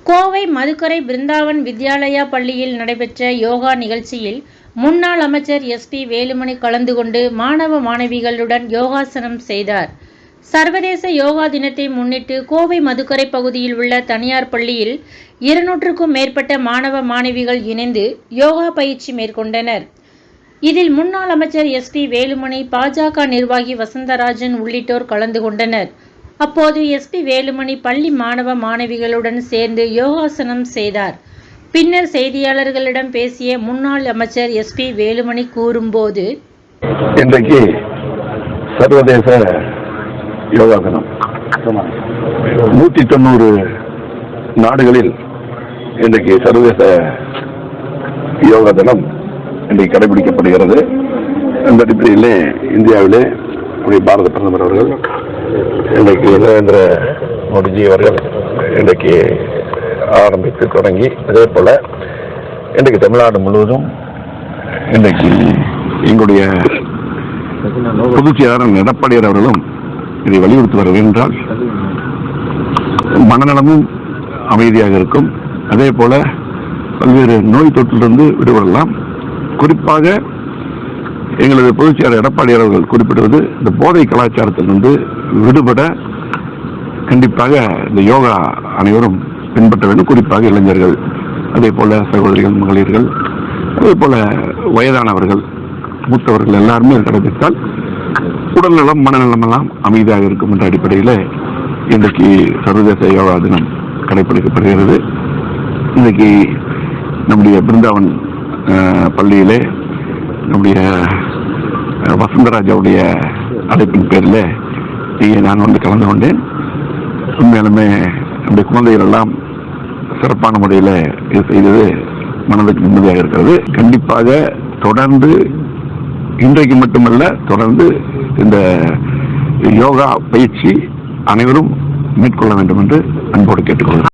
கோவை மதுக்கரை பிருந்தாவன் வித்யாலயா பள்ளியில் நடைபெற்ற யோகா நிகழ்ச்சியில் முன்னாள் அமைச்சர் SP வேலுமணி கலந்து கொண்டு மாணவ மாணவிகளுடன் யோகாசனம் செய்தார். சர்வதேச யோகா தினத்தை முன்னிட்டு கோவை மதுக்கரை பகுதியில் உள்ள தனியார் பள்ளியில் 200க்கும் மேற்பட்ட மாணவ மாணவிகள் இணைந்து யோகா பயிற்சி மேற்கொண்டனர். இதில் முன்னாள் அமைச்சர் SP வேலுமணி, பாஜக நிர்வாகி வசந்தராஜன் உள்ளிட்டோர் கலந்து கொண்டனர். அப்போது SP வேலுமணி பள்ளி மாணவ மாணவிகளுடன் சேர்ந்து யோகாசனம் செய்தார். பின்னர் செய்தியாளர்களிடம் பேசிய முன்னாள் அமைச்சர் SP வேலுமணி கூறும்போது, இன்றைக்கு சர்வதேச யோகா தினம். 190 நாடுகளில் இன்றைக்கு சர்வதேச யோகா தினம் இன்றைக்கு கடைபிடிக்கப்படுகிறது. இந்த அடிப்படையிலே இந்தியாவிலே பாரத பிரதமர் அவர்கள் இன்றைக்கு நரேந்திர மோடிஜி அவர்கள் இன்றைக்கு ஆரம்பித்து தொடங்கி, அதே போல இன்றைக்கு தமிழ்நாடு முழுவதும் இன்றைக்கு எங்களுடைய பொதுச் செயலாளர் எடப்பாடியார் அவர்களும் இதை வலியுறுத்தி வர என்றால் மனநலமும் அமைதியாக இருக்கும். அதே போல பல்வேறு நோய் தொற்றிலிருந்து விடுபடலாம். குறிப்பாக எங்களது பொதுச் செயலாளர் எடப்பாடியார் அவர்கள் குறிப்பிடுவது, இந்த போதை கலாச்சாரத்திலிருந்து விடுபட கண்டிப்பாக இந்த யோகா அனைவரும் பின்பற்ற வேண்டும். குறிப்பாக இளைஞர்கள், அதே போல சகோதரிகள், மகளிர்கள், அதே போல வயதானவர்கள், மூத்தவர்கள் எல்லாருமே கடைபிடித்தால் உடல்நலம் மனநலம் எல்லாம் அமைதியாக இருக்கும் என்ற அடிப்படையில் இன்றைக்கு சர்வதேச யோகா தினம் கடைபிடிக்கப்படுகிறது. இன்றைக்கு நம்முடைய பிருந்தாவன் பள்ளியிலே நம்முடைய வசந்தராஜாவுடைய அழைப்பின் பேரில் நான் வந்து கலந்து கொண்டேன். உண்மையாலுமே நம்முடைய குழந்தைகள் எல்லாம் சிறப்பான முறையில் இது செய்தது மனதுக்கு நிம்மதியாக இருக்கிறது. கண்டிப்பாக தொடர்ந்து இன்றைக்கு மட்டுமல்ல, தொடர்ந்து இந்த யோகா பயிற்சி அனைவரும் மேற்கொள்ள வேண்டும் என்று அன்போடு கேட்டுக்கொள்கிறேன்.